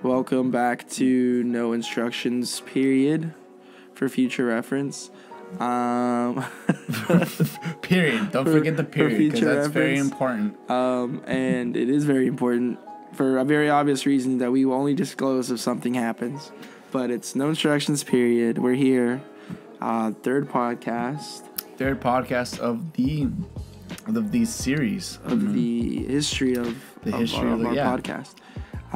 Welcome back to No Instructions, period, for future reference. Period. Don't forget the period, because that's very important. And it is very important for a very obvious reason that we will only disclose if something happens. But it's No Instructions, period. We're here. Third podcast of the series. Of the history of our podcast.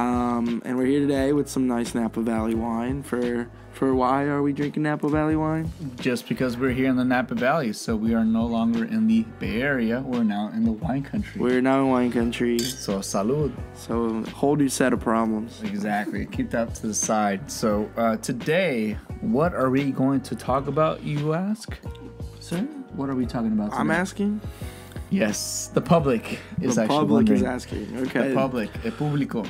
And we're here today with some nice Napa Valley wine. For why are we drinking Napa Valley wine? Just because we're here in the Napa Valley, so we are no longer in the Bay Area. We're now in the wine country. We're now in wine country. So salud. So whole new set of problems. Exactly. Keep that to the side. So today, what are we going to talk about, you ask? Sir, what are we talking about today? I'm asking? Yes, the public is the actually public wondering. is asking. Okay. The public, el público.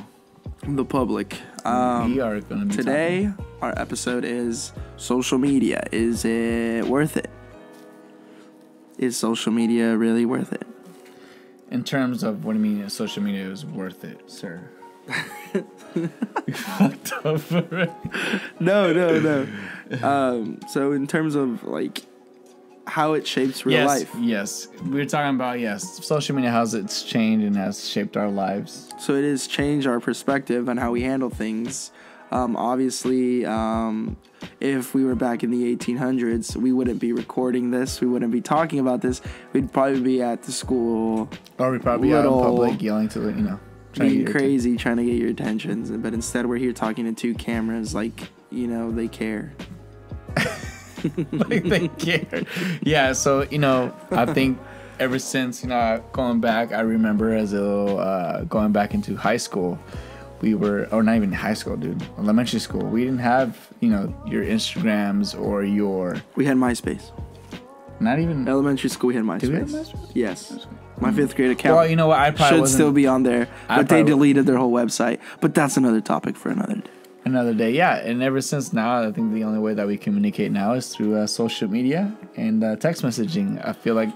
The public. We are going to be today, talking. Our episode is social media. Is it worth it? Is social media really worth it? In terms of what do you mean social media is worth it, sir? No. So in terms of like how it shapes real life. Yes. We're talking about, social media, how it's changed and has shaped our lives. So it has changed our perspective on how we handle things. Obviously, if we were back in the 1800s, we wouldn't be recording this. We wouldn't be talking about this. We'd probably be at the school. Or we'd probably be out in public yelling to, being crazy, trying to get your attention. But instead, we're here talking to two cameras like, they care. Like they care. Yeah, so, I think ever since, going back, I remember as going back into high school, we were, or not even high school, dude, elementary school, we didn't have, your Instagrams or your... We had MySpace. Not even... Elementary school, we had MySpace. Did we have MySpace? Yes. My fifth grade account. Well, you know what, I probably should still be on there, but they deleted their whole website. But that's another topic for another day. Another day, yeah. And ever since now, I think the only way that we communicate now is through social media and text messaging. I feel like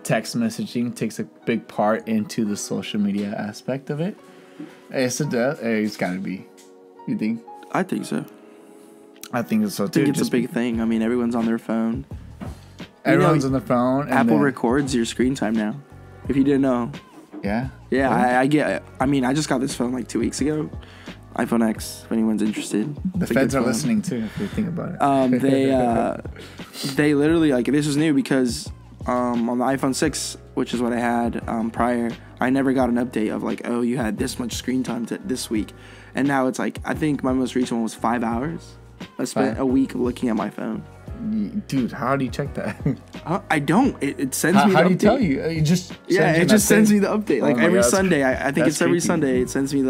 text messaging takes a big part into the social media aspect of it. It's got to be. You think? I think so. I think so too. I think it's a big thing. I mean, everyone's on their phone. Everyone's on their phone. Apple records your screen time now. If you didn't know. Yeah? Yeah, I get it. I mean, I just got this phone like 2 weeks ago. iPhone X, if anyone's interested. The feds are listening too, if you think about it. They literally, like, this was new because on the iPhone 6, which is what I had prior, I never got an update of like, oh, you had this much screen time this week. And now it's like, I think my most recent one was 5 hours. I spent a week looking at my phone. Dude, how do you check that? I don't. It sends me the update. How do you tell you? It just sends me the update. Like every Sunday, I think it's every creepy. Sunday, it sends me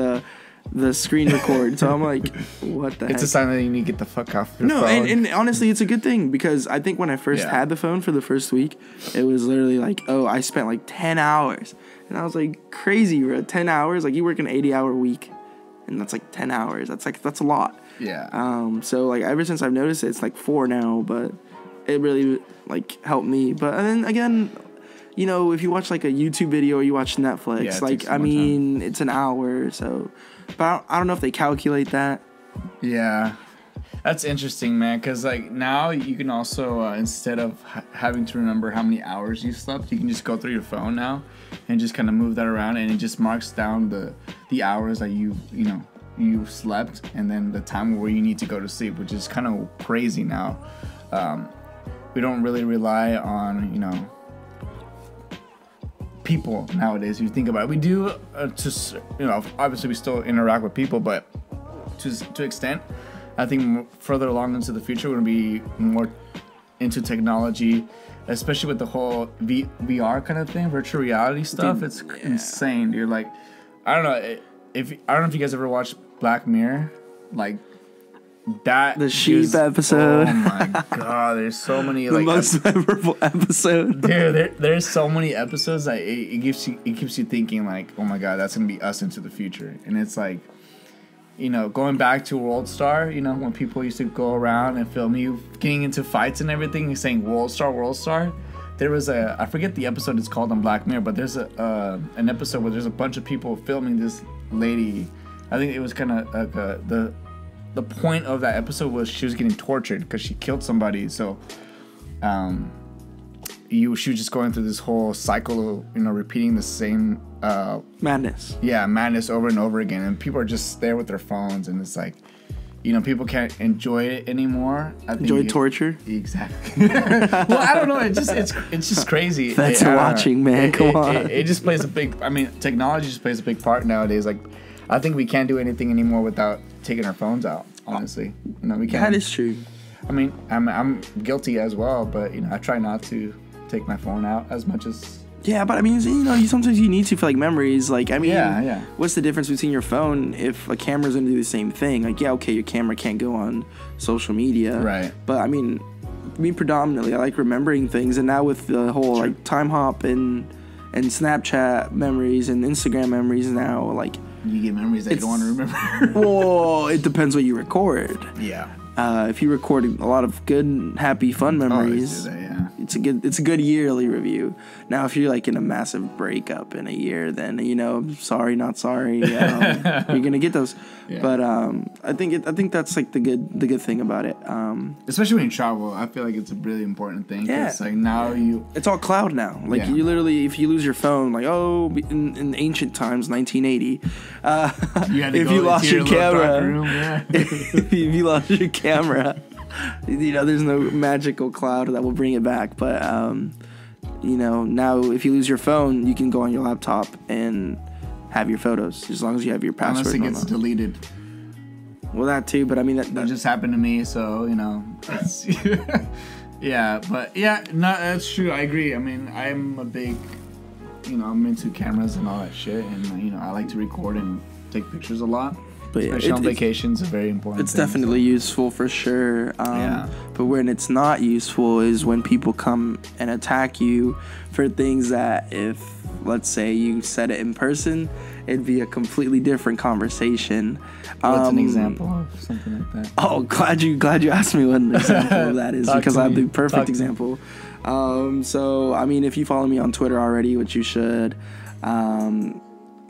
the screen record. So I'm like, what the heck? It's a sign that you need to get the fuck off your phone. No, and honestly, it's a good thing because I think when I first had the phone for the first week, it was literally like, oh, I spent like 10 hours. And I was like, crazy, bro. 10 hours? Like, you work an 80-hour week, and that's like 10 hours. That's a lot. Yeah. So, like, ever since I've noticed it, it's like 4 now, but it really, like, helped me. But then, again, if you watch, like, a YouTube video or you watch Netflix, like, I mean, it's an hour, so... But I don't know if they calculate that. Yeah. That's interesting, man, because, like, now you can also, instead of having to remember how many hours you slept, you can just go through your phone now and just kind of move that around, and it just marks down the hours that you slept and then the time where you need to go to sleep, which is kind of crazy now. We don't really rely on, people nowadays. If you think about it, we do obviously we still interact with people, but to extent, I think further along into the future we're going to be more into technology, especially with the whole VR kind of thing, virtual reality stuff. It's insane, dude. Like, I don't know if you guys ever watched Black Mirror, like the sheep episode. Oh my god, there's so many the most memorable episode. Dude, there's so many episodes that it keeps you thinking like, oh my god, that's gonna be us into the future. And it's like, going back to World Star, when people used to go around and film you getting into fights and everything, and saying World Star. There was I forget the episode it's called on Black Mirror, but there's an episode where there's a bunch of people filming this lady I think it was kind of like the point of that episode was she was getting tortured because she killed somebody. So, she was just going through this whole cycle of repeating the same madness. Yeah, madness over and over again, and people are just there with their phones, and it's like, people can't enjoy it anymore. Enjoy torture. Exactly. Well, I don't know. It's just crazy. That's watching, man. Come on. It just plays a big. I mean, technology just plays a big part nowadays. Like, I think we can't do anything anymore without taking our phones out. Honestly, we can't. That is true. I mean, I'm guilty as well, but I try not to take my phone out as much as. Yeah, but I mean, sometimes you need to for like memories. Like, I mean, yeah. What's the difference between your phone if a camera's gonna do the same thing? Like, yeah, okay, your camera can't go on social media, right? But I mean, me predominantly, I like remembering things, and now with the whole like time hop and Snapchat memories and Instagram memories now, like you get memories that you don't want to remember. Well, it depends what you record. Yeah. If you record a lot of good, happy, fun memories, it's a good yearly review. Now, if you're like in a massive breakup in a year, then sorry, not sorry, you're gonna get those. Yeah. But I think that's like the good thing about it. Especially when you travel, I feel like it's a really important thing. Yeah. Like now it's all cloud now. Like you literally, if you lose your phone, like in ancient times, 1980, if you lost your camera, if you lost your camera, there's no magical cloud that will bring it back. But now if you lose your phone, you can go on your laptop and have your photos as long as you have your password. Unless it gets deleted. Well, that too, but I mean that just happened to me, so it's yeah, but yeah, no, that's true. I agree. I mean, I'm a big, I'm into cameras and all that shit, and I like to record and take pictures a lot. But especially on vacations, it's very important. It's definitely useful for sure. But when it's not useful is when people come and attack you for things that, if let's say you said it in person, it'd be a completely different conversation. What's an example of something like that? Oh, glad you asked me what an example of that is, because I have the perfect example. So I mean, if you follow me on Twitter already, which you should.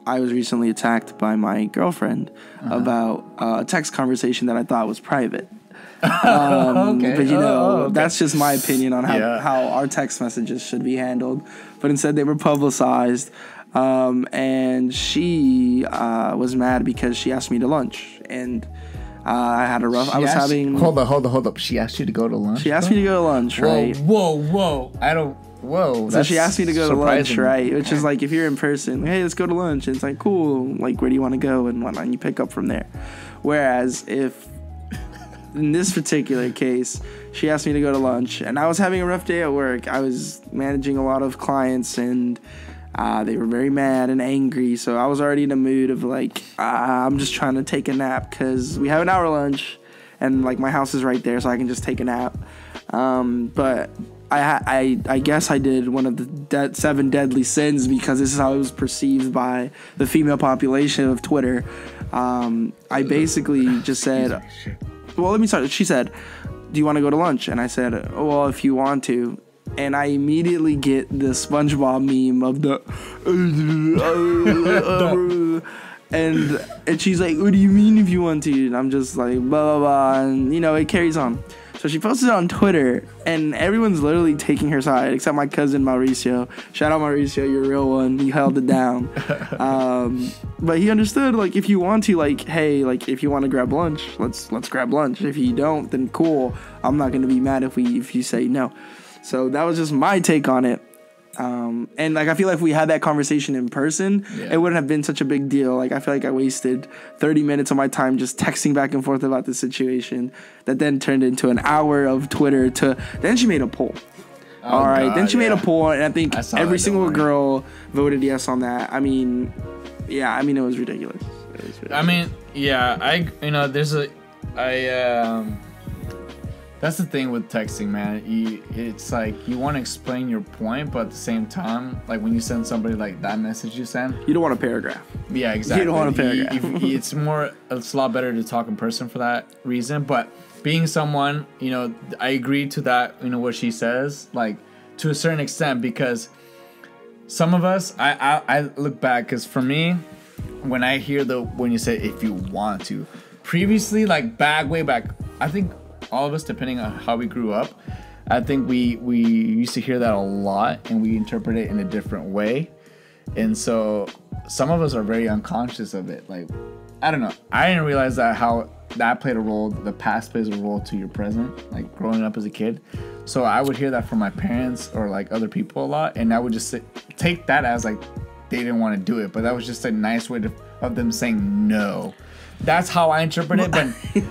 I was recently attacked by my girlfriend about a text conversation that I thought was private. Okay. But that's just my opinion on how our text messages should be handled. But instead they were publicized, and she was mad because she asked me to lunch, and I had a rough. Hold up. She asked you to go to lunch. She asked me to go to lunch, right? Whoa! So she asked me to go to lunch, right? Which is like, if you're in person, hey, let's go to lunch. And it's like, cool. Like, where do you want to go and whatnot? And you pick up from there. Whereas if in this particular case, she asked me to go to lunch, and I was having a rough day at work. I was managing a lot of clients, and they were very mad and angry. So I was already in a mood of like, I'm just trying to take a nap because we have an hour lunch, and like my house is right there, so I can just take a nap. But I guess I did one of the 7 deadly sins, because this is how it was perceived by the female population of Twitter. I basically just said, well, let me start. She said, do you want to go to lunch? And I said, oh, well, if you want to. And I immediately get the SpongeBob meme of the and she's like, what do you mean if you want to? And I'm just like, blah, blah, blah. And, it carries on. So she posted it on Twitter, and everyone's literally taking her side, except my cousin Mauricio. Shout out Mauricio, you're a real one. You held it down. But he understood, like, if you want to, like, hey, like, if you want to grab lunch, let's grab lunch. If you don't, then cool. I'm not going to be mad if you say no. So that was just my take on it. And like, I feel like if we had that conversation in person, it wouldn't have been such a big deal. Like, I feel like I wasted 30 minutes of my time just texting back and forth about the situation that then turned into an hour of Twitter then she made a poll. All right. Then she made a poll, and I think every single girl voted yes on that. I mean, it was ridiculous. I mean, that's the thing with texting, man. It's like you want to explain your point, but at the same time, like when you send somebody like that message you send, you don't want a paragraph. Yeah, exactly. You don't want a paragraph. It's a lot better to talk in person for that reason. But being someone, I agree to that, what she says, like to a certain extent, because some of us, I look back, because for me, when I hear when you say if you want to, previously, like way back, I think all of us, depending on how we grew up, I think we used to hear that a lot, and we interpret it in a different way. And so some of us are very unconscious of it. Like, I don't know. I didn't realize that how that played a role. The past plays a role to your present, like growing up as a kid. So I would hear that from my parents or like other people a lot, and I would just take that as like they didn't want to do it, but that was just a nice way of them saying no. That's how I interpret it. But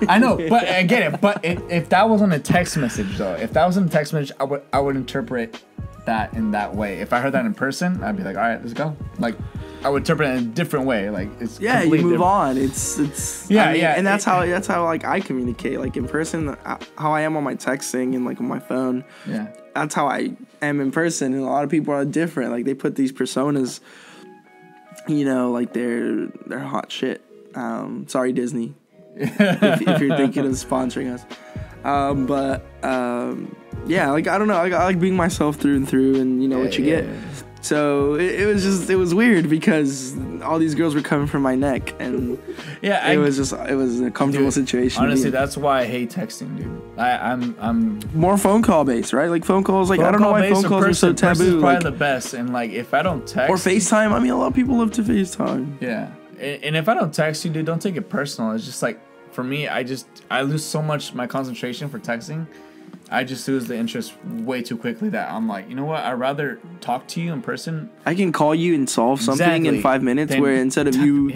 I know, but I get it. But if that wasn't a text message, though, if that wasn't a text message, I would interpret that in that way. If I heard that in person, I'd be like, all right, let's go. Like, I would interpret it in a different way. Like, it's you move different. on. It's yeah, I mean, yeah, and that's how like I communicate. Like in person, how I am on my texting and like on my phone. Yeah, that's how I am in person. And a lot of people are different. Like they put these personas, you know, like they're hot shit. Sorry, Disney, if you're thinking of sponsoring us. Yeah, like I don't know. I like being myself through and through, and you know what you get. So it was weird because all these girls were coming from my neck, and it was a comfortable situation. Honestly, that's why I hate texting, dude. I'm more phone call based, right? Like phone calls, like I don't know why phone calls are so taboo. Probably like, the best, and like if I don't text or FaceTime. I mean, a lot of people love to FaceTime. Yeah, and if I don't text you, dude, don't take it personal. It's just like for me, I lose so much my concentration for texting. I just lose the interest way too quickly that I'm like, you know what? I'd rather talk to you in person. I can call you and solve something in 5 minutes, where instead of you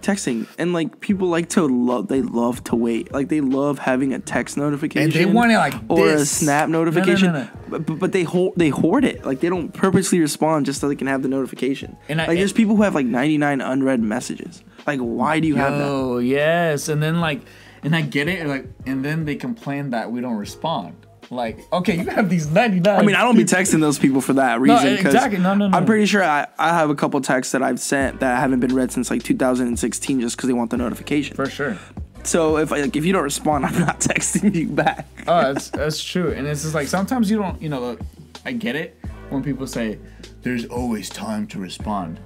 texting. And like people like to love to wait. Like they love having a text notification. And they want it like or this. a snap notification. No. But they hoard it. Like they don't purposely respond just so they can have the notification. And there's people who have like 99 unread messages. Like why do you have that? Oh yes, and then like, and I get it. Like, and then they complain that we don't respond. Like, okay, you have these 99. I mean, I don't be texting those people for that reason. No, exactly. No. I'm pretty sure I have a couple texts that I've sent that haven't been read since like 2016 just because they want the notification. For sure. So if you don't respond, I'm not texting you back. Oh, that's true. And it's just like sometimes you don't, look, I get it when people say there's always time to respond.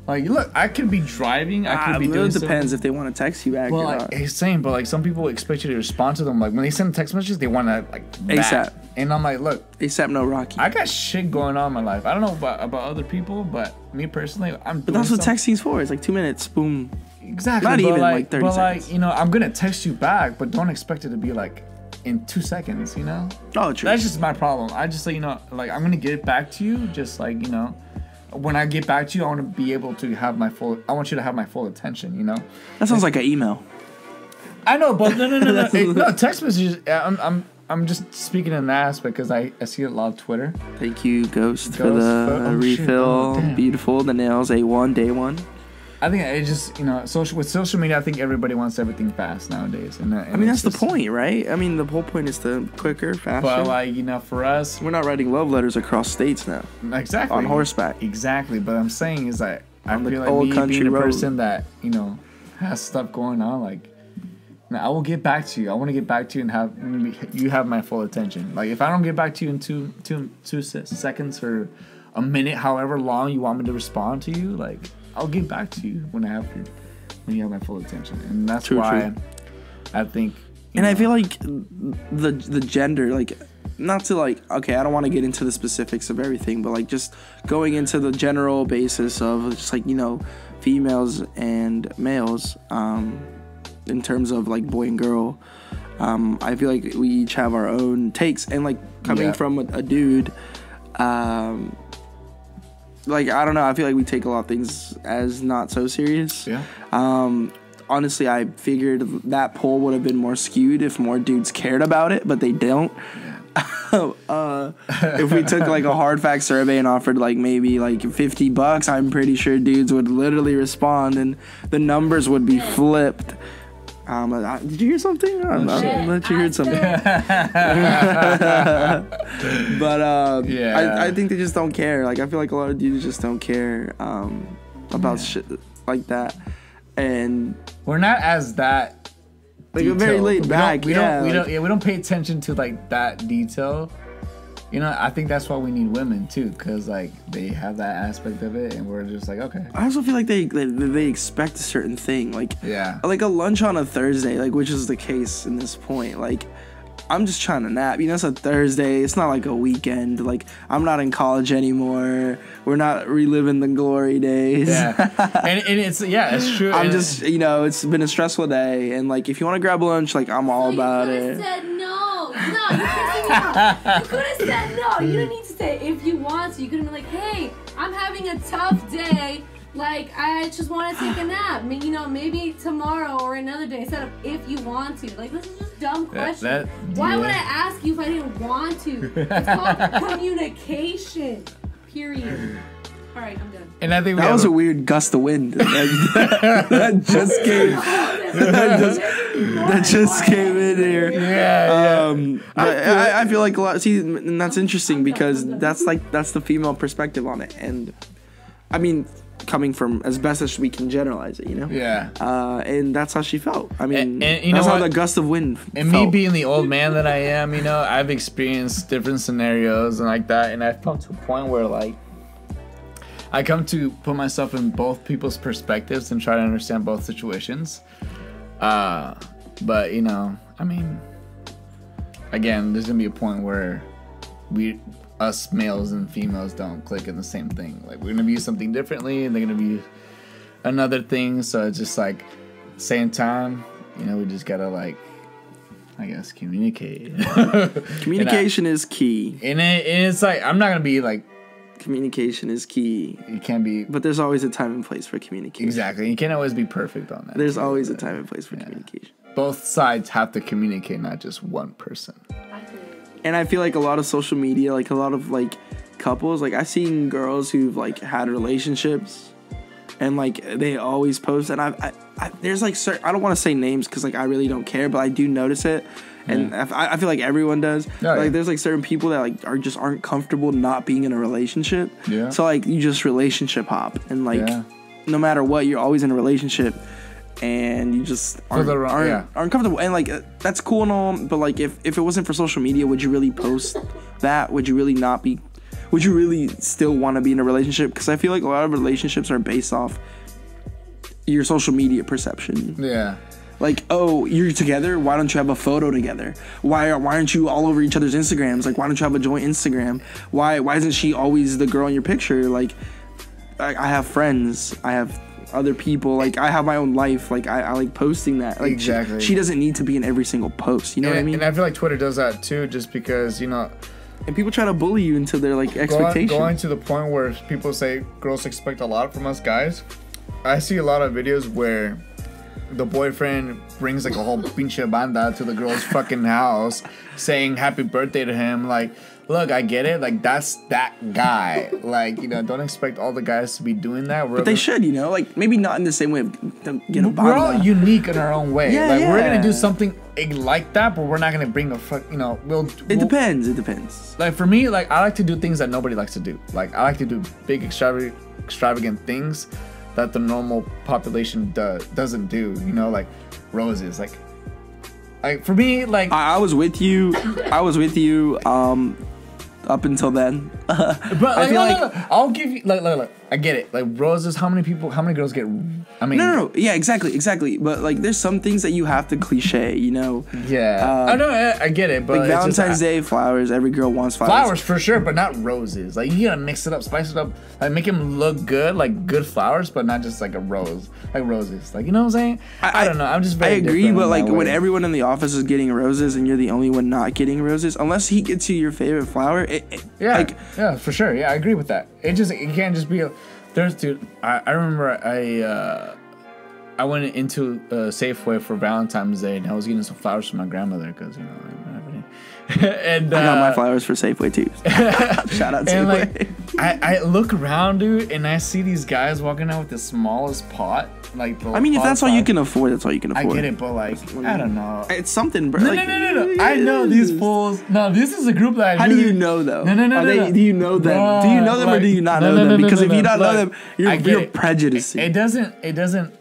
Like, look, I could be driving. I could be doing something. It depends if they want to text you back or not. He's saying, but like some people expect you to respond to them. Like when they send text messages, they want to like ASAP. And I'm like, look, ASAP, no Rocky. I got shit going on in my life. I don't know about other people, but me personally, I'm. But that's what texting's for. It's like 2 minutes, boom. Exactly. Not even like 30 seconds. But like, I'm gonna text you back, but don't expect it to be like in 2 seconds. Oh, true. That's just my problem. I just say, like I'm gonna get it back to you, just like when I get back to you, I want to be able to have I want you to have my full attention, That sounds like an email. I know, but no. No, text messages. I'm just speaking in that aspect because I see a lot of Twitter. Thank you, Ghost for the refill. Shit. Beautiful. The nails, A1, day one. I think it just, with social media, I think everybody wants everything fast nowadays. And I mean, that's the point, right? I mean, the whole point is to quicker, faster. But like, for us, we're not writing love letters across states now. Exactly. On horseback. Exactly. But I'm saying is that I feel like old me country being a road. person that, has stuff going on, like, I will get back to you. I want to get back to you and you have my full attention. Like, if I don't get back to you in two seconds or a minute, however long you want me to respond to you, like, I'll get back to you when you have my full attention. And that's why I think. And I feel like the gender, like, not to like, okay, I don't want to get into the specifics of everything, but like just going into the general basis of just like, females and males, in terms of like boy and girl, I feel like we each have our own takes, and like coming from a dude, like, I don't know, I feel like we take a lot of things as not so serious. Yeah. Honestly, I figured that poll would have been more skewed if more dudes cared about it, but they don't. If we took like a hard fact survey and offered like maybe like $50, I'm pretty sure dudes would literally respond and the numbers would be flipped. Did you hear something? I'm glad you heard something. But I think they just don't care. Like, I feel like a lot of dudes just don't care about shit like that. And we're not as that like detailed. Very laid back. We don't pay attention to like that detail. You know, I think that's why we need women too, because like they have that aspect of it, and we're just like, okay. I also feel like they expect a certain thing, like Yeah. like a lunch on a Thursday, like which is the case in this point. Like I'm just trying to nap. You know, it's a Thursday. It's not like a weekend. Like I'm not in college anymore. We're not reliving the glory days. Yeah, and it's true. I'm just, you know, it's been a stressful day, and like if you want to grab lunch, like I'm all about it. Said no, you could have said no. You didn't need to say if you want to. You could have been like, hey, I'm having a tough day. Like, I just want to take a nap. I mean, you know, maybe tomorrow or another day instead of if you want to. Like, this is just a dumb question. Why would I ask you if I didn't want to? It's called communication. Period. All right, I'm done. And I think that was a weird gust of wind that just came in here. Yeah. I feel like a lot. See, and that's interesting because that's the female perspective on it, and I mean, coming from as best as we can generalize it, you know. Yeah. And that's how she felt. I mean, and you that's know how what? the gust of wind. And felt. me being the old man that I am, you know, I've experienced different scenarios and like that, and I've come to a point where like I come to put myself in both people's perspectives and try to understand both situations. But you know, I mean, again, there's gonna be a point where us males and females don't click in the same thing. Like we're gonna view something differently, and they're gonna view another thing. So it's just like same time, you know, we just gotta like, I guess, communicate. Communication is key. And it's like I'm not gonna be like. Communication is key. You can't be, but there's always a time and place for communication. Exactly, you can't always be perfect on that. There's always a time and place for communication. Both sides have to communicate, not just one person. And I feel like a lot of social media, like a lot of like couples, like I've seen girls who've like had relationships, and like they always post. And I there's like I don't want to say names because like I really don't care, but I do notice it. And I feel like everyone does. There's like certain people that like aren't comfortable not being in a relationship. Yeah. So like you just relationship hop, and like no matter what, you're always in a relationship, and you just aren't comfortable. And like that's cool and all, but like if it wasn't for social media, would you really post that? Would you really not be? Would you really still want to be in a relationship? Because I feel like a lot of relationships are based off your social media perception. Yeah. Like, oh, you're together? Why don't you have a photo together? Why aren't you all over each other's Instagrams? Like, why don't you have a joint Instagram? Why isn't she always the girl in your picture? Like, I have friends. I have other people. Like, I have my own life. Like, I like posting that. Like, exactly. She doesn't need to be in every single post. You know what I mean? And I feel like Twitter does that too, just because, you know. And people try to bully you into their, like, expectations. Going to the point where people say girls expect a lot from us guys. I see a lot of videos where the boyfriend brings like a whole pinche banda to the girl's fucking house saying happy birthday to him. Like, look, I get it. Like, that's that guy. Like, you know, don't expect all the guys to be doing that. But they should, you know? Like, maybe not in the same way of, you know, we're all unique in our own way. Yeah, like, we're going to do something like that, but we're not going to bring a fuck, you know, It depends. It depends. Like, for me, like, I like to do things that nobody likes to do. Like, I like to do big, extravagant things that the normal population doesn't do, you know, like roses. Like for me, like I was with you up until then. But like, no, I'll give you like I get it. Like roses, how many girls get? I mean, no, yeah, exactly. But like, there's some things that you have to cliche, you know. Yeah, I know, I get it. But like Valentine's Day, flowers. Every girl wants flowers. Flowers for sure, but not roses. Like you gotta mix it up, spice it up, like make them look good, like good flowers, but not just like a rose, like roses. Like, you know what I'm saying? I don't know. I'm just very. I agree, but like when everyone in the office is getting roses and you're the only one not getting roses, unless he gets you your favorite flower, yeah, for sure. Yeah, I agree with that. It can't just be dude. I remember I went into Safeway for Valentine's Day and I was getting some flowers from my grandmother because, you know, I didn't have any. And I got my flowers for Safeway too. Shout out Safeway. Like, I look around, dude, and I see these guys walking out with the smallest pot. Like, I mean, if that's all you can afford, that's all you can afford. I get it, but like, I don't know. It's something, bro. No. I know these fools. No, this is a group that. How do you know though? No. Do you know them? Bro, do you know them or do you not know them? Because if you don't know them, you're prejudicing. It doesn't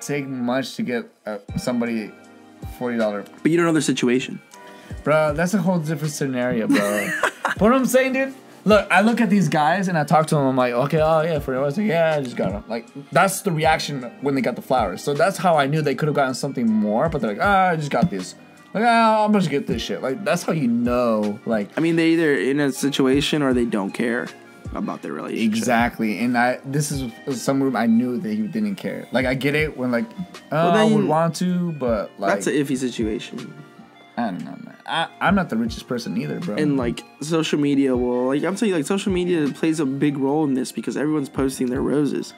take much to get somebody $40. But you don't know their situation. Bro, that's a whole different scenario, bro. But what I'm saying, dude. Look, I look at these guys and I talk to them. I'm like, okay, oh yeah, for yours, like, yeah, I just got them. Like, that's the reaction when they got the flowers. So that's how I knew they could have gotten something more. But they're like, I just got this. Like, I'm gonna get this shit. Like, that's how you know. Like, I mean, they either in a situation or they don't care about their relationship. Exactly. And this is some room I knew that he didn't care. Like, I get it when like, Well, I would want to, but like, that's an iffy situation. I don't know, man. I'm not the richest person either, bro. And like social media will, like I'm telling you, like social media plays a big role in this because everyone's posting their roses.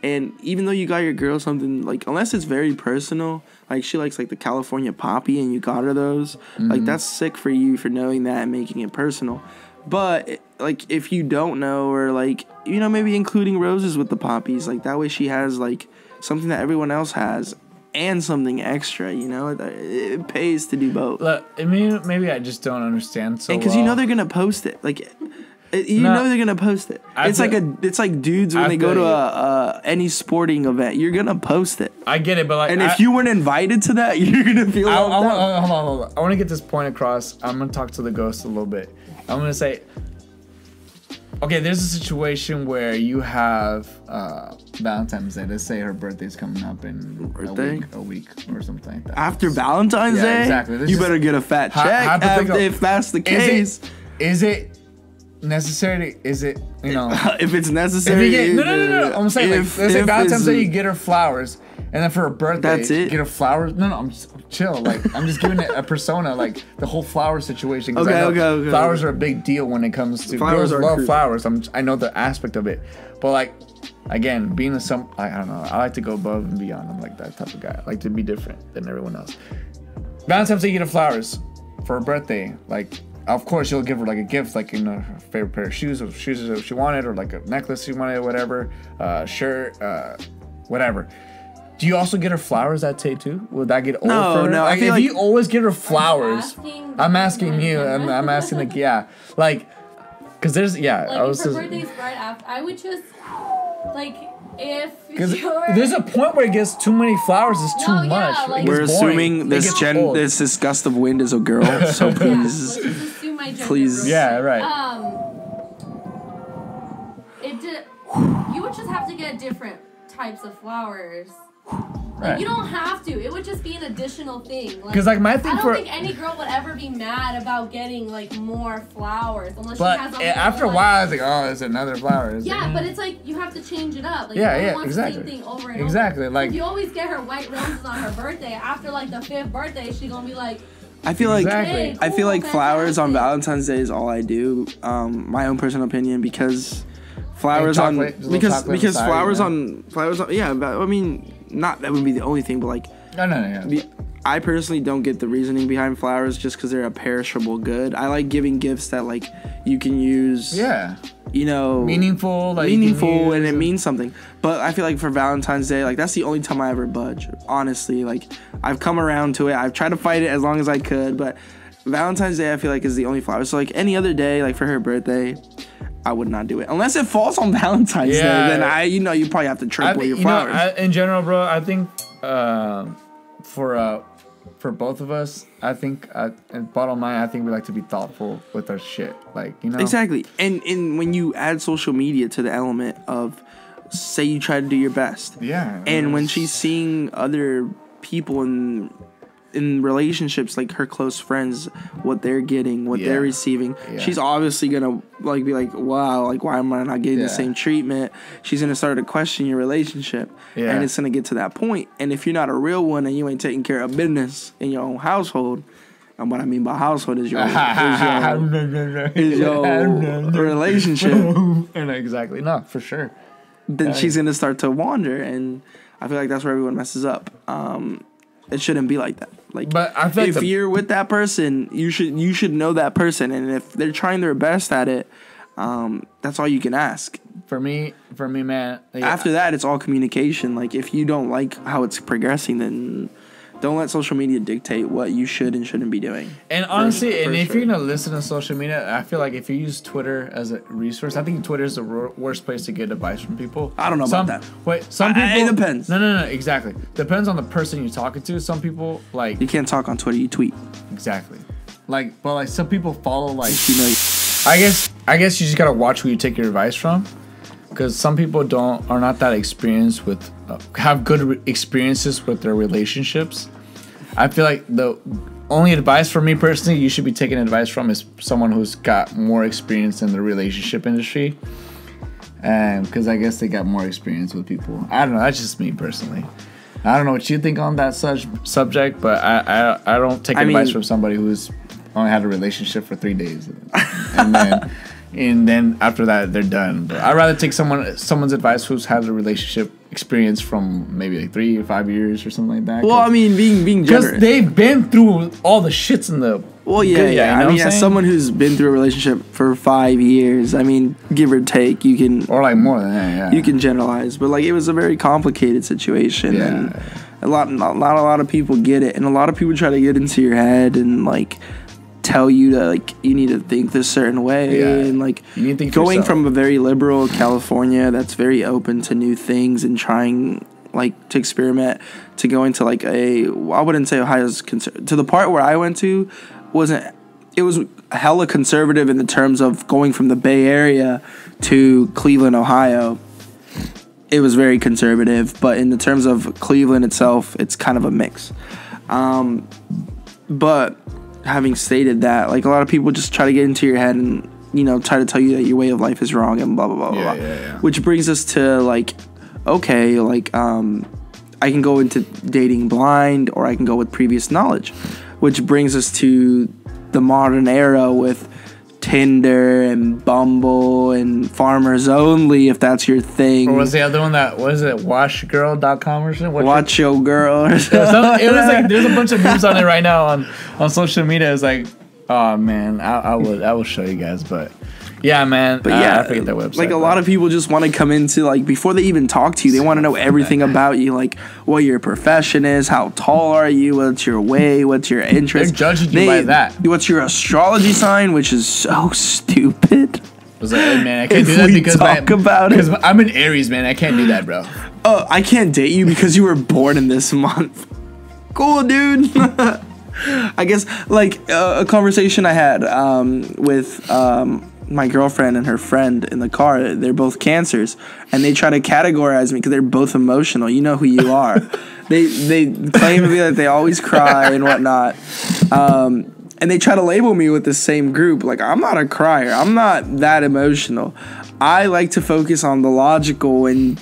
And even though you got your girl something, like unless it's very personal, like she likes like the California poppy and you got her those, like that's sick for you for knowing that and making it personal. But like if you don't know, or like, you know, maybe including roses with the poppies, like that way she has like something that everyone else has and something extra, you know, it pays to do both. Look, I mean, maybe I just don't understand so. Because you know they're gonna post it, like know they're gonna post it. It's like dudes when they go to any sporting event, you're gonna post it. I get it, but like, and if you weren't invited to that, you're gonna feel. Hold on. I want to get this point across. I'm gonna talk to the ghost a little bit. I'm gonna say, okay, there's a situation where you have Valentine's Day. Let's say her birthday's coming up in a week or something like that. After Valentine's Day? Exactly. You better get a fat check if that's the case. Is it necessary? Is it, you know? If it's necessary. No. I'm saying, like, let's say Valentine's Day, you get her flowers. And then for her birthday, that's it. Get her flowers. No, I'm chill. Like, I'm just giving it a persona, like the whole flower situation. Okay. Flowers are a big deal when it comes to girls love flowers. I know the aspect of it, but like, again, being I don't know. I like to go above and beyond. I'm like that type of guy. I like to be different than everyone else. Valentine's Day, you get her flowers for her birthday. Like, of course, you'll give her like a gift, like, you know, her favorite pair of shoes if she wanted, or like a necklace she wanted, whatever, shirt, whatever. Do you also get her flowers that day too? Would that get old for her? No. Like, if you always get her flowers, I'm asking you. I'm asking, like, yeah, like, because there's Like, if her birthday's right after, I would just like because there's a point where it gets too many flowers. It's too much. Like, we're assuming this this gust of wind is a girl, so please, assume my gender. please. Yeah, right. You would just have to get different types of flowers. Like, Right. you don't have to. It would just be an additional thing. Because like my thing I don't think any girl would ever be mad about getting like more flowers unless she has. But after a while, I was like, oh, it's another flower. But it's like you have to change it up. Like, exactly. The same thing over and over. Like, if you always get her white roses on her birthday, after like the 5th birthday, she's gonna be like. I feel like hey, cool, I feel like flowers on fantastic. Valentine's Day is all I do. My own personal opinion, because flowers And on chocolate, because beside, flowers yeah. on yeah. But, I mean, not that would be the only thing, but like no. I personally don't get the reasoning behind flowers just because they're a perishable good. I like giving gifts that like you can use. Yeah. You know, meaningful, and it means something. But I feel like for Valentine's Day, like that's the only time I ever budge. Honestly, like I've come around to it. I've tried to fight it as long as I could, but Valentine's Day I feel like is the only flower. So like any other day, like for her birthday, I would not do it unless it falls on Valentine's Day. Then you probably have to triple your flowers. In general, bro, I think for both of us, I think, bottom line, I think we like to be thoughtful with our shit. Like, you know? Exactly. And when you add social media to the element of, say you try to do your best. Yeah. And when she's seeing other people in relationships, like her close friends, what they're getting, what they're receiving, she's obviously gonna like be like, wow, like why am I not getting the same treatment? She's gonna start to question your relationship, and it's gonna get to that point. And if you're not a real one and you ain't taking care of business in your own household, and what I mean by household is your relationship. Exactly, no, for sure. Then she's gonna start to wander, and I feel like that's where everyone messes up. It shouldn't be like that. Like, but I feel if you're with that person, you should know that person, and if they're trying their best at it, that's all you can ask. For me, man. After that, it's all communication. Like, if you don't like how it's progressing, then don't let social media dictate what you should and shouldn't be doing. And honestly, if you're gonna listen to social media, I feel like if you use Twitter as a resource, I think Twitter is the worst place to get advice from people. I don't know about that. Some people. It depends. No, exactly. Depends on the person you're talking to. Some people like you can't talk on Twitter. You tweet. Exactly. Like, but like some people follow like. I guess you just gotta watch who you take your advice from, because some people are not that experienced with have good experiences with their relationships. I feel like the only advice for me personally you should be taking advice from is someone who's got more experience in the relationship industry, and because I guess they got more experience with people. I don't know. That's just me personally. I don't know what you think on that subject, but I don't take advice from somebody who's only had a relationship for 3 days, and then after that they're done. But I'd rather take someone's advice who's had a relationship experience from maybe like 3 or 5 years or something like that. Well, I mean, being generous, because they've been through all the shits in the. Well, yeah. You know I mean, as someone who's been through a relationship for 5 years, I mean, give or take, you can, or like more than that. Yeah, you can generalize, but like it was a very complicated situation, and not a lot of people get it, and a lot of people try to get into your head and like tell you that like you need to think this certain way, and like you need to think going yourself. from a very liberal California that's very open to new things and trying like to experiment, to going to like I wouldn't say Ohio's to the part where I went to it was hella conservative in the terms of going from the Bay Area to Cleveland, Ohio. It was very conservative, but in the terms of Cleveland itself, it's kind of a mix. But having stated that, like a lot of people just try to get into your head and, you know, try to tell you that your way of life is wrong and blah, blah, blah, blah. Yeah. Which brings us to like, okay, like I can go into dating blind or I can go with previous knowledge, which brings us to the modern era with Tinder and Bumble and Farmers Only, if that's your thing. Or was the other one that, what is it, washgirl.com or something? Watch Your Girl. Or something. It was like, there's a bunch of memes on it right now on social media. It's like, oh man, I will show you guys, but yeah, man. But yeah, I forget that website. Like a lot of people just want to come into, like, before they even talk to you, they want to know everything about you, like what your profession is, how tall are you, what's your weight, what's your interest. They're judging you by that. What's your astrology sign, which is so stupid. I was like, hey man, I can't do that because I'm an Aries, man. I can't do that, bro. Oh, I can't date you because you were born in this month. Cool, dude. I guess like a conversation I had with my girlfriend and her friend in the car. They're both Cancers, and they try to categorize me because they're both emotional. You know who you are. They claim to be that they always cry and whatnot. And they try to label me with the same group. Like, I'm not a crier. I'm not that emotional. I like to focus on the logical and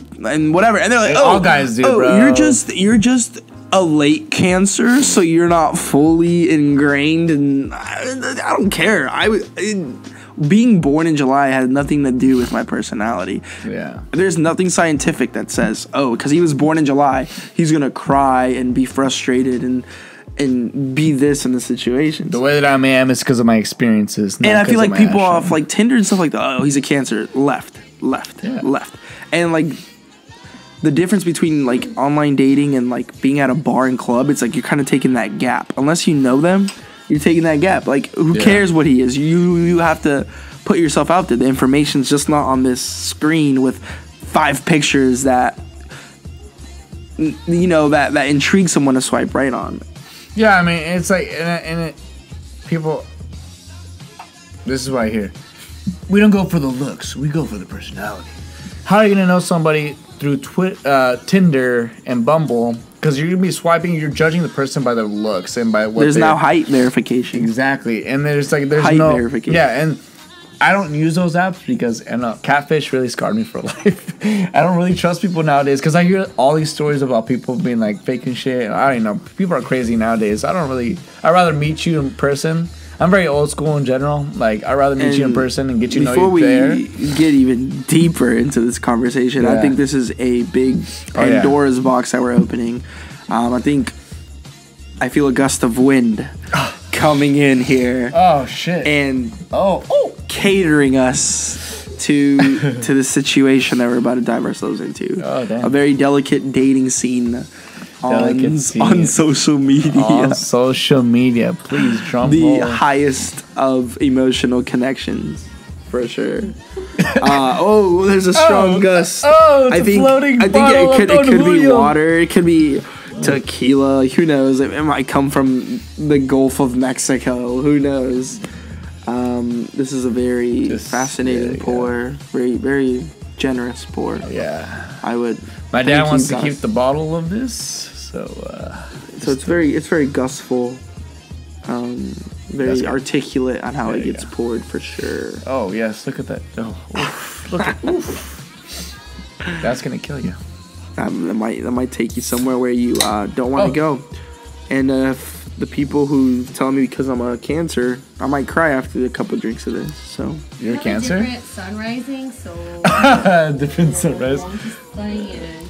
whatever. And they're like, all guys do, bro. You're just a late Cancer, so you're not fully ingrained. And I don't care. Being born in July had nothing to do with my personality. Yeah. There's nothing scientific that says, oh, because he was born in July, he's gonna cry and be frustrated and be this in the situation. The way that I am is because of my experiences. And I feel like people off like Tinder and stuff like that, oh, he's a Cancer, left. And like the difference between like online dating and like being at a bar and club, it's like you're kind of taking that gap. Unless you know them, you're taking that gap. Like, who cares what he is? You have to put yourself out there. The information's just not on this screen with 5 pictures that, you know, that intrigue someone to swipe right on. Yeah, I mean, it's like, people, this is what I hear. We don't go for the looks. We go for the personality. How are you going to know somebody through Tinder and Bumble? Because you're going to be swiping, you're judging the person by their looks and by what there's now height verification. Exactly. And there's height verification. Yeah, and I don't use those apps because catfish really scarred me for life. I don't really trust people nowadays because I hear all these stories about people being like faking shit. And I don't know. People are crazy nowadays. I'd rather meet you in person. I'm very old school in general. Like, I'd rather meet you in person and get you know you there. Before we get even deeper into this conversation, I think this is a big Pandora's box that we're opening. I feel a gust of wind coming in here. Oh, shit. And catering us to the situation that we're about to dive ourselves into. Oh, damn. A very delicate dating scene. On social media. On social media, please drum the roll. highest of emotional connections, for sure. There's a strong gust. I think it could be water. It could be tequila. Who knows? It might come from the Gulf of Mexico. Who knows? This is a very Just- fascinating yeah. pour, very very generous pour. Yeah. I would. My thank dad you, wants to Gus. keep the bottle of this, so So it's very gustful, very That's good. articulate on how There it you gets go. poured for sure. oh yes, look at that. Oh, oof, look at oof. That's gonna kill you. That might take you somewhere where you don't want to Oh. go. And if the people who tell me because I'm a Cancer, I might cry after a couple drinks of this. So You're a Have a Cancer? different sun rising, so Different sunrise. and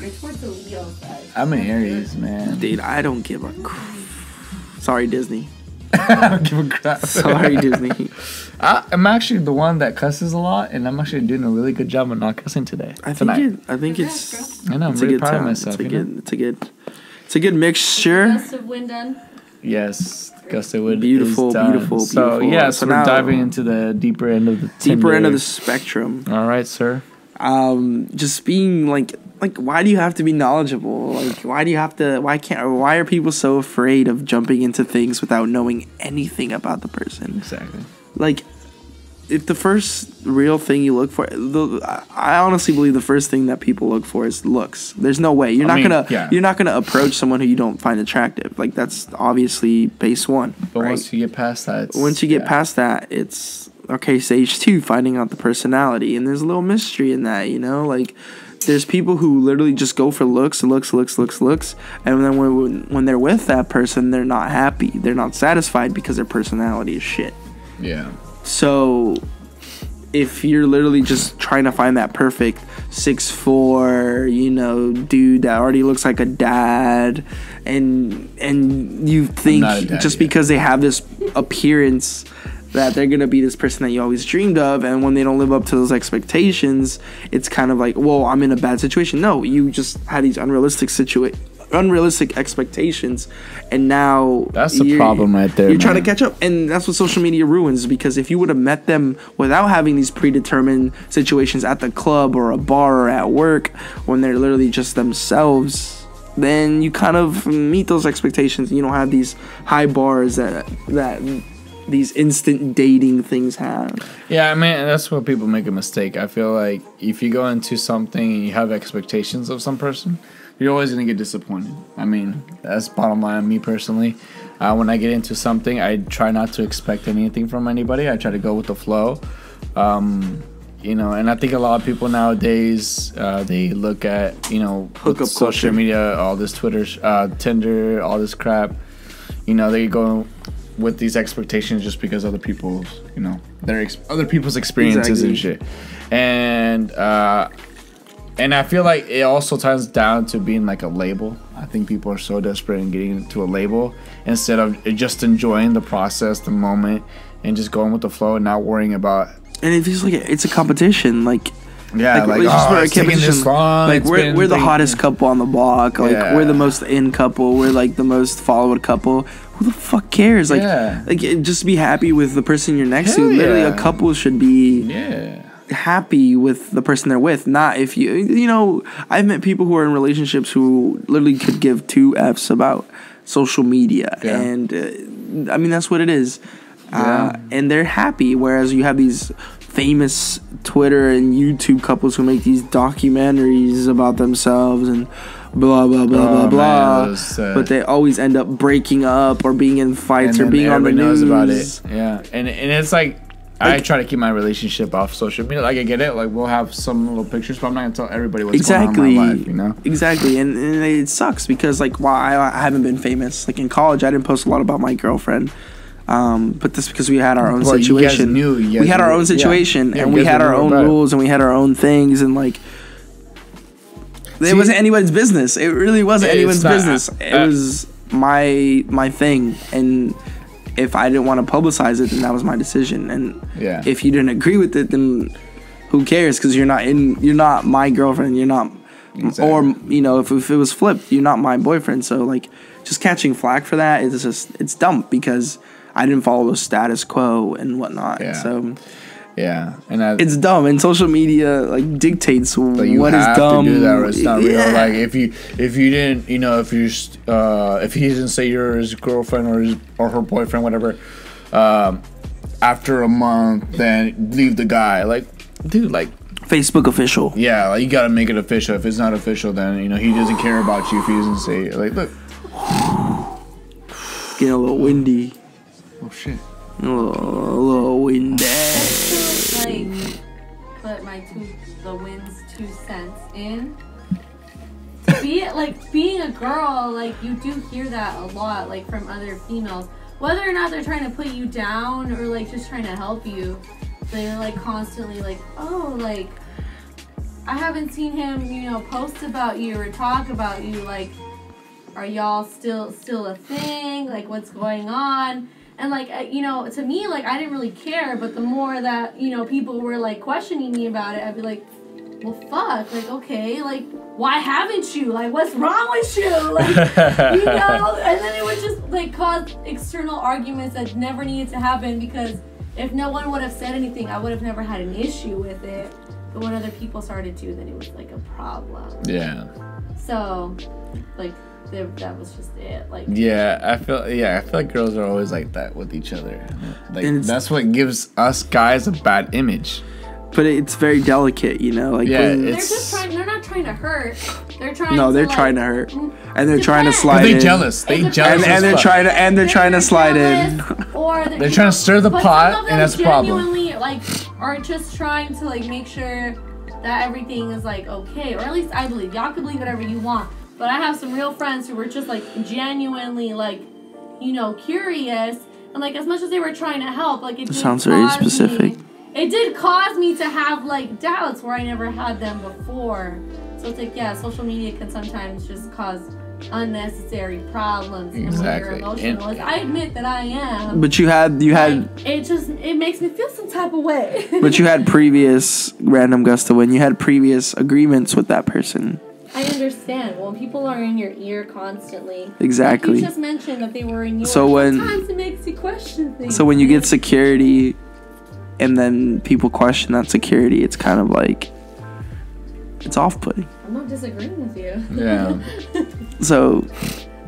you're towards the Leo side. I'm an Aries, man. dude, I don't give a sorry Disney. I don't give a crap. Sorry Disney. I'm actually the one that cusses a lot, and I'm actually doing a really good job of not cussing today. I tonight. think Congrats, it's I know, I'm it's a really good proud of time. myself. It's a you know? good it's a good mixture. Gust of wind done. Yes, Gustawood Beautiful, is done. beautiful, So beautiful. yeah, So so we're now- diving into the deeper end of the Deeper end of Tinder. the spectrum. All right, sir. Just being like why do you have to be knowledgeable? Like why are people so afraid of jumping into things without knowing anything about the person? Exactly. Like if the first real thing you look for, I honestly believe the first thing that people look for is looks. There's no way you're not gonna approach someone who you don't find attractive. Like that's obviously base one. But right? once you get past that, Once you get past that, it's okay. Stage 2, finding out the personality, and there's a little mystery in that. You know, like there's people who literally just go for looks, and then when they're with that person, they're not happy. They're not satisfied because their personality is shit. Yeah. So if you're literally just trying to find that perfect 6'4", dude that already looks like a dad, and you think not a dad just yet. because they have this appearance that they're gonna be this person that you always dreamed of, and when they don't live up to those expectations, it's kind of like, well, I'm in a bad situation. No, you just had these unrealistic expectations, and now That's the problem right there, You're trying to man. catch up, and that's what social media ruins, because if you would have met them without having these predetermined situations at the club or a bar or at work, when they're literally just themselves, then you kind of meet those expectations. You don't have these high bars that these instant dating things have. Yeah, I mean, that's where people make a mistake. I feel like if you go into something and you have expectations of some person, you're always going to get disappointed. I mean, that's bottom line on me personally. When I get into something, I try not to expect anything from anybody. I try to go with the flow. And I think a lot of people nowadays, they look at, Hookup with social culture. media, all this Twitter, Tinder, all this crap. They go with these expectations just because other people's, other people's experiences and shit. And I feel like it also ties down to being like a label. I think people are so desperate in getting into a label instead of just enjoying the process, the moment, and just going with the flow and not worrying about. And it feels like it's a competition. Like Like, it's just it's taking this long. Like it's we're been the taking- hottest couple on the block. Like Yeah. we're the most in couple. We're like the most followed couple. Who the fuck cares? Like, Yeah. just be happy with the person you're next Hell to. Literally, yeah. a couple should be Yeah. happy with the person they're with. Not if I've met people who are in relationships who literally could give two Fs about social media, Yeah. and I mean that's what it is. Yeah. And they're happy, whereas you have these famous Twitter and YouTube couples who make these documentaries about themselves and blah blah blah blah Man, blah, those, but they always end up breaking up or being in fights and or then being on the everybody news. knows about it. Yeah, and it's like I try to keep my relationship off social media. Like I get it, like we'll have some little pictures, but I'm not gonna tell everybody what's going on in my life. Exactly, and it sucks because like I haven't been famous. Like in college, I didn't post a lot about my girlfriend. But that's because we had our own Well, you guys situation. knew- you guys we had our knew- own yeah. situation, Yeah, and you we guys had our knew own about it. rules, and we had our own things, and like it wasn't anybody's business. It really wasn't It's anyone's not. business. It was my thing, and if I didn't want to publicize it, then that was my decision. And Yeah. if you didn't agree with it, then who cares? Because you're not my girlfriend. You're not. Exactly. Or if it was flipped, you're not my boyfriend. So like, just catching flack for that is it's dumb because I didn't follow the status quo and whatnot. Yeah. So Yeah, and it's dumb, and social media like dictates like you what is have dumb. to do that or it's not real. Yeah. Like if you didn't, if he didn't say you're his girlfriend or her boyfriend, whatever, after a month, then leave the guy. Like, dude, like Facebook official. Yeah, like you gotta make it official. If it's not official, then you know he doesn't care about you if he doesn't say it. Like, look, getting a little windy. Oh shit. A little windy. Just to like put the wind's 2 cents in. Being a girl, like you do hear that a lot, like from other females. Whether or not they're trying to put you down or like just trying to help you, they're like constantly like, oh, like I haven't seen him, you know, post about you or talk about you. Like, are y'all still a thing? Like, what's going on? And like, you know, to me, like I didn't really care. But the more that, you know, people were like questioning me about it, I'd be like, well, fuck. Like, okay, like why haven't you? Like, what's wrong with you? Like, you know. And then it would just like cause external arguments that never needed to happen, because if no one would have said anything, I would have never had an issue with it. But when other people started to, then it was like a problem. Yeah. So, like, that was just it. Like. Yeah, I feel like girls are always like that with each other. Like that's what gives us guys a bad image. But it's very delicate, you know. Like, yeah, they're just trying. They're not trying to hurt. They're trying. No, they're to, trying to hurt, and they're trying to slide in. They jealous. They jealous. And they're trying to slide in. Or they're trying to stir the pot, and that's a problem. Genuinely, like, are just trying to like make sure that everything is like okay, or at least I believe. Y'all can believe whatever you want, but I have some real friends who were just like genuinely like, you know, curious, and like as much as they were trying to help, like it sounds very specific. It did cause me to have like doubts where I never had them before. So it's like, yeah, social media can sometimes just cause unnecessary problems. Exactly. And when you're emotional, I admit that I am. But you had like, it makes me feel some type of way. But you had previous random gusto when you had previous agreements with that person. I understand. When people are in your ear constantly. Exactly. Like you just mentioned that they were in yours. So sometimes it makes you question things. So when you get security, and then people question that security, it's kind of like, it's off-putting. I'm not disagreeing with you. Yeah. So.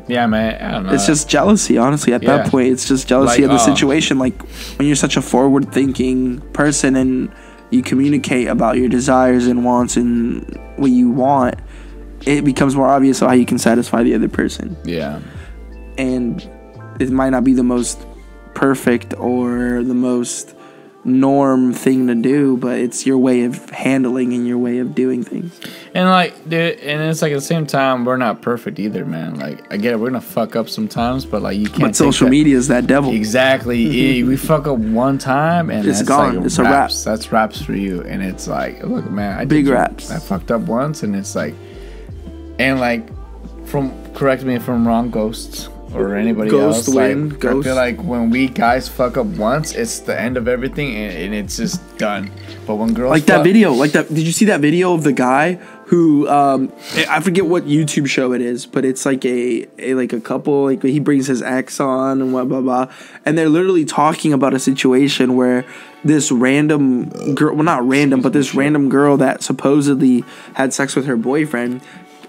Yeah, man. I don't know. It's just jealousy, honestly. At that point, it's just jealousy of the situation. Like, when you're such a forward-thinking person and you communicate about your desires and wants and what you want, it becomes more obvious how you can satisfy the other person. Yeah. And it might not be the most perfect or the most norm thing to do, but it's your way of handling and your way of doing things. And like, dude, and it's like at the same time, we're not perfect either, man. Like, I get it, we're gonna fuck up sometimes, but like, you can't. But social media is that devil. Exactly. We fuck up one time, and it's gone. Like it's a wrap. That's raps for you, and it's like, look, man, big raps. I fucked up once, and it's like, and like, correct me if I'm wrong, ghosts. Or anybody else. I feel like when we guys fuck up once, it's the end of everything, and it's just done. But when girls that video, did you see that video of the guy who I forget what YouTube show it is, but it's like a couple, like he brings his ex on and blah blah blah, and they're literally talking about a situation where this random girl, well not random, but this random girl that supposedly had sex with her boyfriend.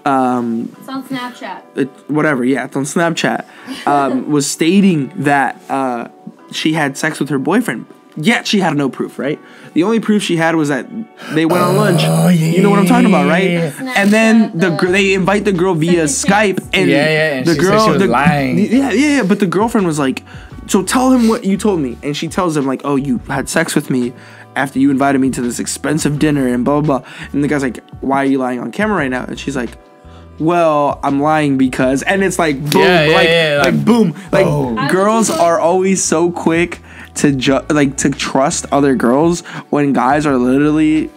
It's on Snapchat. It's on Snapchat. Was stating that she had sex with her boyfriend. Yet she had no proof, right? The only proof she had was that they went on lunch. Oh, yeah, you know what I'm talking about, right? Yeah. And then they invite the girl via Skype, and and the girl she was lying. Yeah. But the girlfriend was like, "So tell him what you told me," and she tells him like, "Oh, you had sex with me after you invited me to this expensive dinner," and blah blah blah. And the guy's like, "Why are you lying on camera right now?" And she's like, well, I'm lying because, and it's like boom, boom. Like girls are always so quick to to trust other girls when guys are literally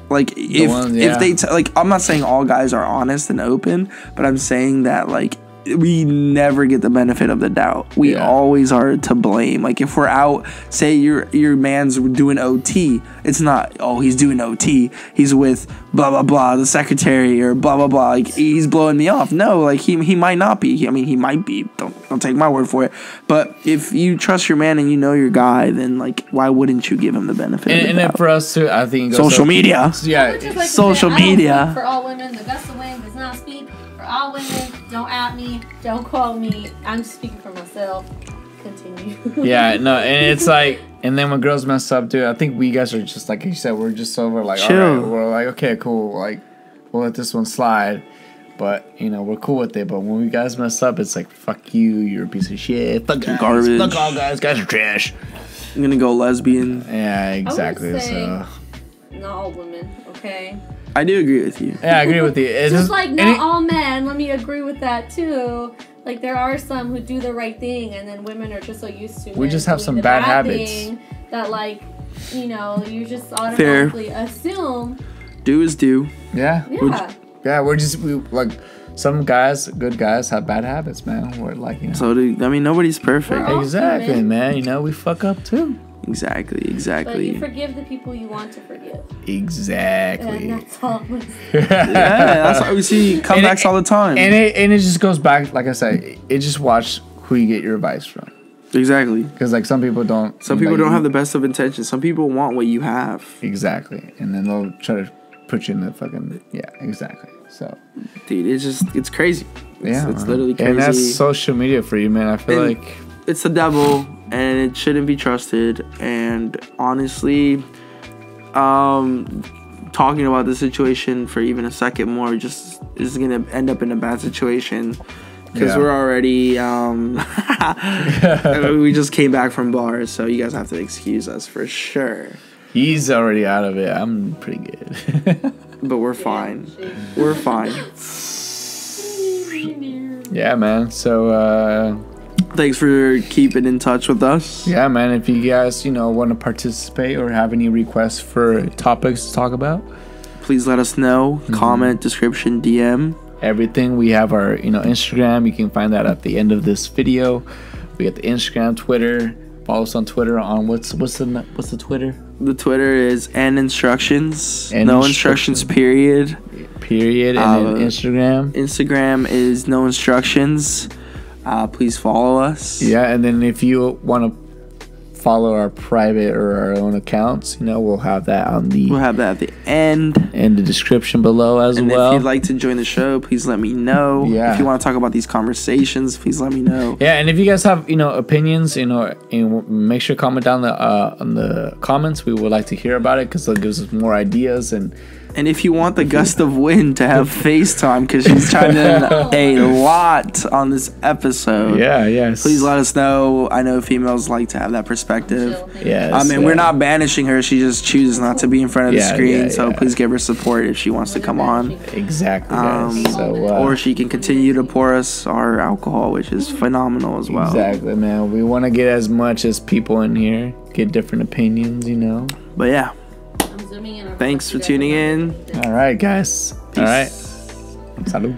like if they like, I'm not saying all guys are honest and open, but I'm saying that like we never get the benefit of the doubt. We always are to blame. Like if we're out, say your man's doing OT, it's not, oh, he's doing OT, he's with blah blah blah, the secretary, or blah blah blah, like he's blowing me off. No, like he might not be. I mean, he might be. Don't take my word for it. But if you trust your man and you know your guy, then like why wouldn't you give him the benefit of the doubt? And then for us too, I think social media. Yeah, social media. For all women, the Augusta Wing does not speak. For all women, don't at me, don't call me. I'm just speaking for myself. Continue. Yeah, no, and it's like, and then when girls mess up, dude, I think we guys are just like you said, we're just over like, Chill. all right, we're like, okay, cool, like we'll let this one slide, but you know we're cool with it. But when we guys mess up, it's like, fuck you, you're a piece of shit, fuck guys, Garbage. fuck all guys are trash. I'm gonna go lesbian. Yeah, exactly. I would say So not all women, okay? I do agree with you. yeah, I agree with you. It's Just like not any- all men. Let me agree with that too. Like there are some who do the right thing, and then women are just so used to. We men just have doing some the bad bad habits. thing that, like, you know, you just automatically assume. Do is do. Yeah, Yeah. we're just like some guys, good guys, have bad habits, man. We're like, you know, So I mean, nobody's perfect. We're all exactly, human. man. You know, we fuck up too. Exactly. But you Exactly. forgive the people you want to forgive. Exactly. And that's all. Yeah, that's why we see comebacks all the time. And it just goes back, like I said, it just watch who you get your advice from. Exactly. Because like some people don't. Some people don't have the best of intentions. Some people want what you have. Exactly, and then they'll try to put you in the fucking exactly. So Dude, it's crazy. It's man. literally crazy. And that's social media for you, man. I feel And like it's the devil, and it shouldn't be trusted. And honestly, talking about the situation for even a second more just is gonna end up in a bad situation because Yeah. we're already we just came back from bars, so you guys have to excuse us for sure. he's already out of it. I'm pretty good. But we're fine. We're fine. Yeah, man. So Thanks for keeping in touch with us. yeah, man. If you guys want to participate or have any requests for topics to talk about, Please let us know. Comment, description, DM. everything. We have our Instagram. You can find that at the end of this video. We got the Instagram, Twitter. Follow us on Twitter on what's the Twitter? The Twitter is Instructionz. And No instructions, period. Period. And then Instagram. Instagram is No Instructions. Please follow us. Yeah, and then if you want to follow our private or our own accounts, we'll have that on We'll have that at the end. in the description below as And well. if you'd like to join the show, please let me know. Yeah. If you want to talk about these conversations, please let me know. Yeah, and if you guys have opinions, and make sure to comment down on the comments. We would like to hear about it because it gives us more ideas. And if you want the gust of wind to have FaceTime, because she's chimed in a lot on this episode. Yeah, Please let us know. I know females like to have that perspective. Yeah, I mean, we're not banishing her. She just chooses not to be in front of the Yeah, screen. yeah, So yeah. please give her support if she wants to come on. Exactly, guys. Or she can continue to pour us our alcohol, which is phenomenal as well. Exactly, man. We want to get as much as people in here, get different opinions, But yeah, I'm zooming in. thanks for tuning in. All right, guys. All right. Salud.